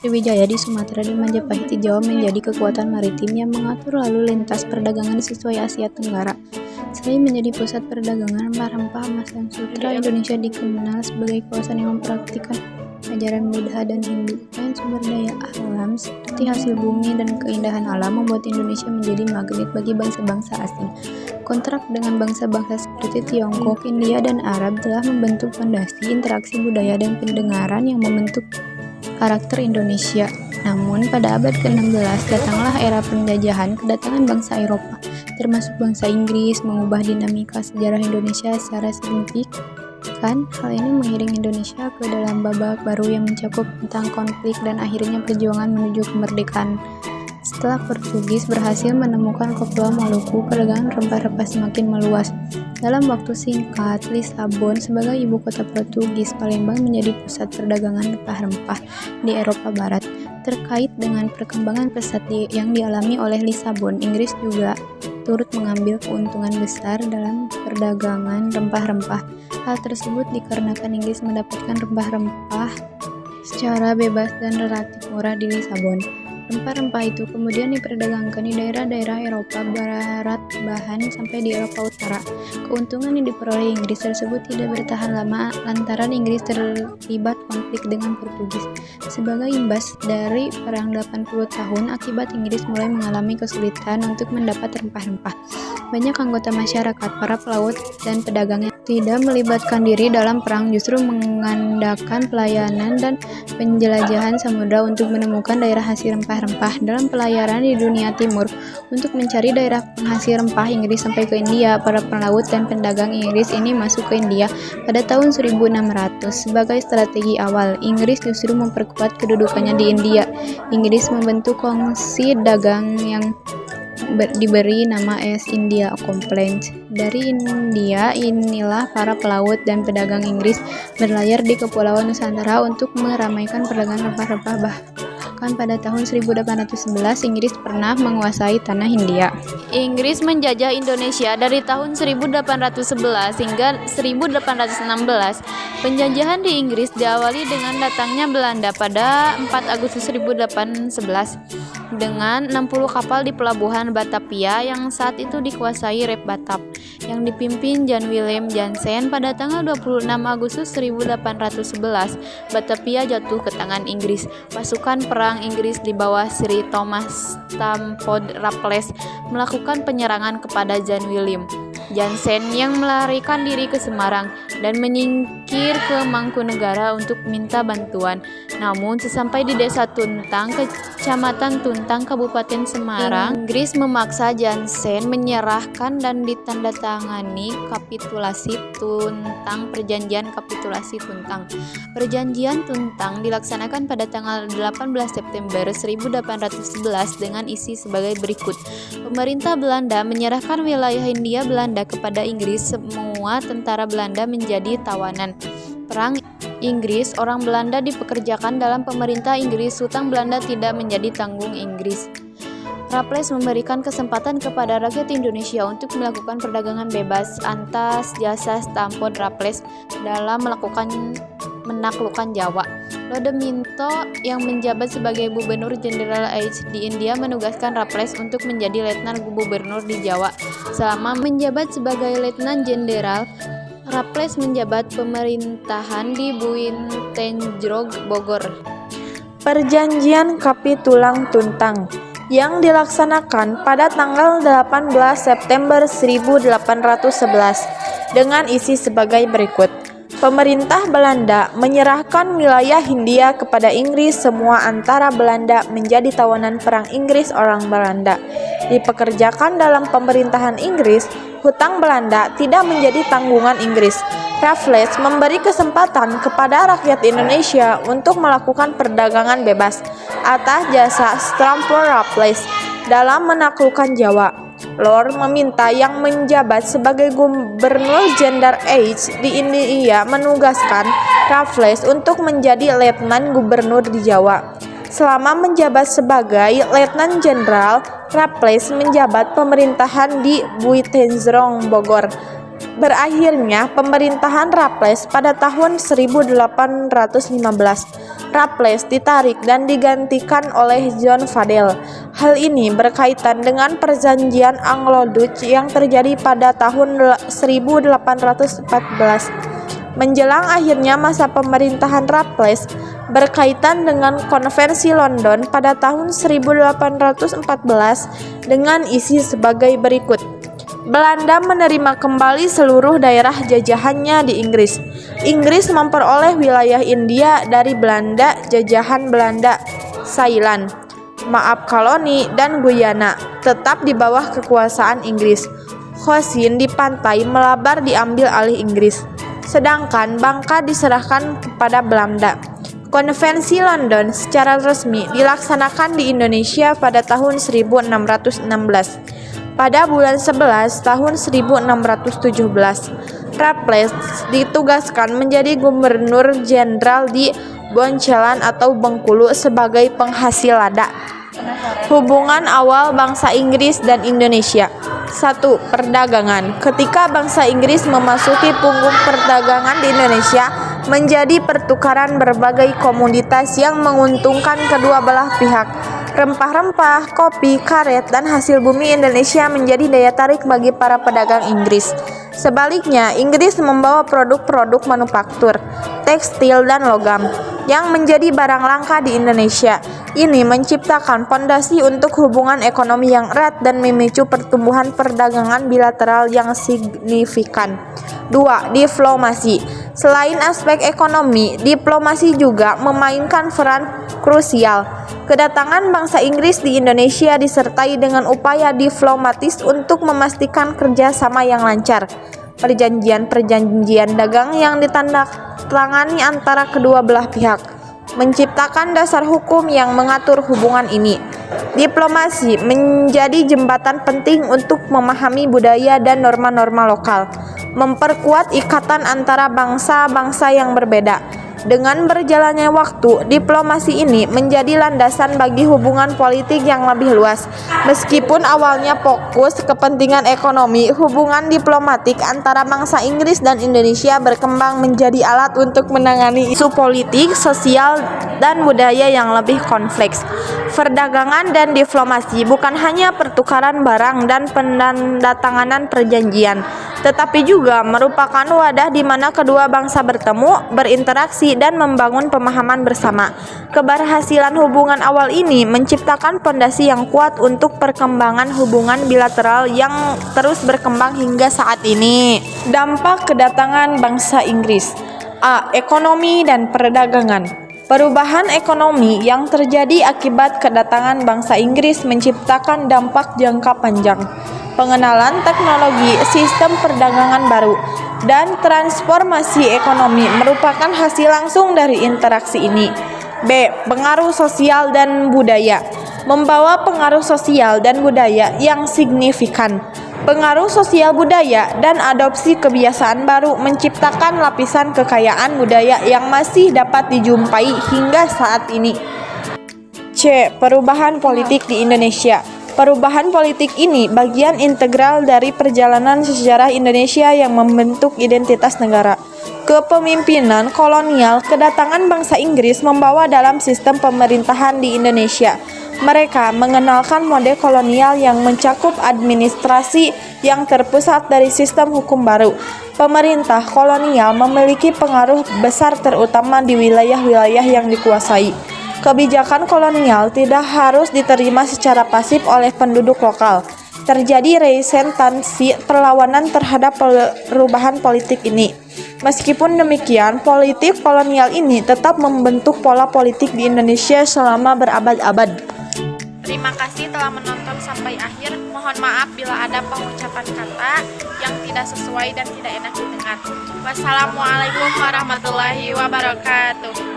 Sriwijaya di Sumatera dan Majapahit di Jawa menjadi kekuatan maritim yang mengatur lalu lintas perdagangan sesuai Asia Tenggara. Selain menjadi pusat perdagangan rempah-rempah emas dan sutra, Indonesia dikenal sebagai kawasan yang mempraktikkan ajaran Buddha dan Hindu. Selain sumber daya alam seperti hasil bumi dan keindahan alam membuat Indonesia menjadi magnet bagi bangsa-bangsa asing. Kontrak dengan bangsa-bangsa seperti Tiongkok, India, dan Arab telah membentuk fondasi interaksi budaya dan pendengaran yang membentuk karakter Indonesia. Namun, pada abad ke-16 datanglah era penjajahan. Kedatangan bangsa Eropa, termasuk bangsa Inggris, mengubah dinamika sejarah Indonesia secara signifikan. Hal ini mengiring Indonesia ke dalam babak baru yang mencakup tentang konflik dan akhirnya perjuangan menuju kemerdekaan. Setelah Portugis berhasil menemukan Kepulauan Maluku, perdagangan rempah-rempah semakin meluas. Dalam waktu singkat, Lisabon sebagai ibu kota Portugis, Palembang menjadi pusat perdagangan rempah-rempah di Eropa Barat. Terkait dengan perkembangan pesat yang dialami oleh Lisabon, Inggris juga turut mengambil keuntungan besar dalam perdagangan rempah-rempah. Hal tersebut dikarenakan Inggris mendapatkan rempah-rempah secara bebas dan relatif murah di Lisabon. Rempah-rempah itu kemudian diperdagangkan di daerah-daerah Eropa Barat bahkan sampai di Eropa Utara. Keuntungan yang diperoleh Inggris tersebut tidak bertahan lama lantaran Inggris terlibat konflik dengan Portugis. Sebagai imbas dari perang 80 tahun, akibat Inggris mulai mengalami kesulitan untuk mendapat rempah-rempah. Banyak anggota masyarakat, para pelaut, dan pedagang yang tidak melibatkan diri dalam perang justru mengandalkan pelayanan dan penjelajahan samudra untuk menemukan daerah hasil rempah-rempah. Dalam pelayaran di dunia timur untuk mencari daerah penghasil rempah, Inggris sampai ke India. Para pelaut dan pedagang Inggris ini masuk ke India pada tahun 1600. Sebagai strategi awal, Inggris justru memperkuat kedudukannya di India. Inggris membentuk kongsi dagang yang diberi nama East India Company. Dari India inilah para pelaut dan pedagang Inggris berlayar di Kepulauan Nusantara untuk meramaikan perdagangan rempah-rempah. Bahkan pada tahun 1811 Inggris pernah menguasai tanah Hindia. Inggris menjajah Indonesia dari tahun 1811 hingga 1816. Penjajahan di Inggris diawali dengan datangnya Belanda pada 4 Agustus 1811 dengan 60 kapal di pelabuhan Batavia yang saat itu dikuasai Rep Batab yang dipimpin Jan Willem Jansen. Pada tanggal 26 Agustus 1811 Batavia jatuh ke tangan Inggris. Pasukan perang Inggris di bawah Sir Thomas Stamford Raffles melakukan penyerangan kepada Jan Willem Jansen yang melarikan diri ke Semarang dan menyingkir ke Mangkunegara untuk minta bantuan. Namun sesampai di desa Tuntang, Kecamatan Tuntang, Kabupaten Semarang, Inggris memaksa Jansen menyerahkan dan ditandatangani kapitulasi Tuntang, Perjanjian Kapitulasi Tuntang. Perjanjian Tuntang dilaksanakan pada tanggal 18 September 1811 dengan isi sebagai berikut. Pemerintah Belanda menyerahkan wilayah Hindia Belanda kepada Inggris. Semua tentara Belanda menjadi tawanan perang Inggris. Orang Belanda dipekerjakan dalam pemerintah Inggris. Hutang Belanda tidak menjadi tanggung Inggris. Raffles memberikan kesempatan kepada rakyat Indonesia untuk melakukan perdagangan bebas atas jasa Stamford Raffles dalam menaklukkan Jawa. Lode Minto yang menjabat sebagai Gubernur Jenderal H di India menugaskan Raffles untuk menjadi Letnan Gubernur di Jawa. Selama menjabat sebagai Letnan Jenderal, Raffles menjabat pemerintahan di Buitenjrog, Bogor. Perjanjian Kapitulang Tuntang yang dilaksanakan pada tanggal 18 September 1811 dengan isi sebagai berikut. Pemerintah Belanda menyerahkan wilayah Hindia kepada Inggris. Semua antara Belanda menjadi tawanan perang Inggris. Orang Belanda dipekerjakan dalam pemerintahan Inggris. Hutang Belanda tidak menjadi tanggungan Inggris. Raffles memberi kesempatan kepada rakyat Indonesia untuk melakukan perdagangan bebas atas jasa Stamford Raffles dalam menaklukkan Jawa. Lord meminta yang menjabat sebagai Gubernur Jenderal H di India menugaskan Raffles untuk menjadi Letnan Gubernur di Jawa. Selama menjabat sebagai Letnan Jenderal, Raffles menjabat pemerintahan di Buitenjrog, Bogor. Berakhirnya pemerintahan Raffles pada tahun 1815. Raffles ditarik dan digantikan oleh John Fadel. Hal ini berkaitan dengan perjanjian Anglo-Dutch yang terjadi pada tahun 1814. Menjelang akhirnya masa pemerintahan Raffles, berkaitan dengan Konferensi London pada tahun 1814 dengan isi sebagai berikut. Belanda menerima kembali seluruh daerah jajahannya di Inggris. Inggris memperoleh wilayah India dari Belanda, jajahan Belanda, Ceylon, koloni, dan Guyana, tetap di bawah kekuasaan Inggris. Cochin di pantai Malabar diambil alih Inggris, sedangkan Bangka diserahkan kepada Belanda. Konferensi London secara resmi dilaksanakan di Indonesia pada tahun 1616. Pada bulan 11 tahun 1617, Raffles ditugaskan menjadi Gubernur Jenderal di Boncelan atau Bengkulu sebagai penghasil lada. Hubungan awal bangsa Inggris dan Indonesia. 1. Perdagangan. Ketika bangsa Inggris memasuki punggung perdagangan di Indonesia, menjadi pertukaran berbagai komoditas yang menguntungkan kedua belah pihak. Rempah-rempah, kopi, karet, dan hasil bumi Indonesia menjadi daya tarik bagi para pedagang Inggris. Sebaliknya, Inggris membawa produk-produk manufaktur, tekstil, dan logam yang menjadi barang langka di Indonesia. Ini menciptakan fondasi untuk hubungan ekonomi yang erat dan memicu pertumbuhan perdagangan bilateral yang signifikan. 2. Diplomasi. Selain aspek ekonomi, diplomasi juga memainkan peran krusial. Kedatangan bangsa Inggris di Indonesia disertai dengan upaya diplomatis untuk memastikan kerjasama yang lancar. Perjanjian-perjanjian dagang yang ditandatangani antara kedua belah pihak menciptakan dasar hukum yang mengatur hubungan ini. Diplomasi menjadi jembatan penting untuk memahami budaya dan norma-norma lokal, memperkuat ikatan antara bangsa-bangsa yang berbeda. Dengan berjalannya waktu, diplomasi ini menjadi landasan bagi hubungan politik yang lebih luas. Meskipun awalnya fokus kepentingan ekonomi, hubungan diplomatik antara bangsa Inggris dan Indonesia berkembang menjadi alat untuk menangani isu politik, sosial, dan budaya yang lebih kompleks. Perdagangan dan diplomasi bukan hanya pertukaran barang dan penandatanganan perjanjian, tetapi juga merupakan wadah di mana kedua bangsa bertemu, berinteraksi, dan membangun pemahaman bersama. Keberhasilan hubungan awal ini menciptakan fondasi yang kuat untuk perkembangan hubungan bilateral yang terus berkembang hingga saat ini. Dampak kedatangan bangsa Inggris. A. Ekonomi dan perdagangan. Perubahan ekonomi yang terjadi akibat kedatangan bangsa Inggris menciptakan dampak jangka panjang. Pengenalan teknologi, sistem perdagangan baru, dan transformasi ekonomi merupakan hasil langsung dari interaksi ini. B. Pengaruh sosial dan budaya. Membawa pengaruh sosial dan budaya yang signifikan. Pengaruh sosial budaya dan adopsi kebiasaan baru menciptakan lapisan kekayaan budaya yang masih dapat dijumpai hingga saat ini. C. Perubahan politik di Indonesia. Perubahan politik ini bagian integral dari perjalanan sejarah Indonesia yang membentuk identitas negara. Kepemimpinan kolonial, kedatangan bangsa Inggris membawa dalam sistem pemerintahan di Indonesia. Mereka mengenalkan mode kolonial yang mencakup administrasi yang terpusat dari sistem hukum baru. Pemerintah kolonial memiliki pengaruh besar terutama di wilayah-wilayah yang dikuasai. Kebijakan kolonial tidak harus diterima secara pasif oleh penduduk lokal. Terjadi resistensi perlawanan terhadap perubahan politik ini. Meskipun demikian, politik kolonial ini tetap membentuk pola politik di Indonesia selama berabad-abad. Terima kasih telah menonton sampai akhir. Mohon maaf bila ada pengucapan kata yang tidak sesuai dan tidak enak didengar. Wassalamualaikum warahmatullahi wabarakatuh.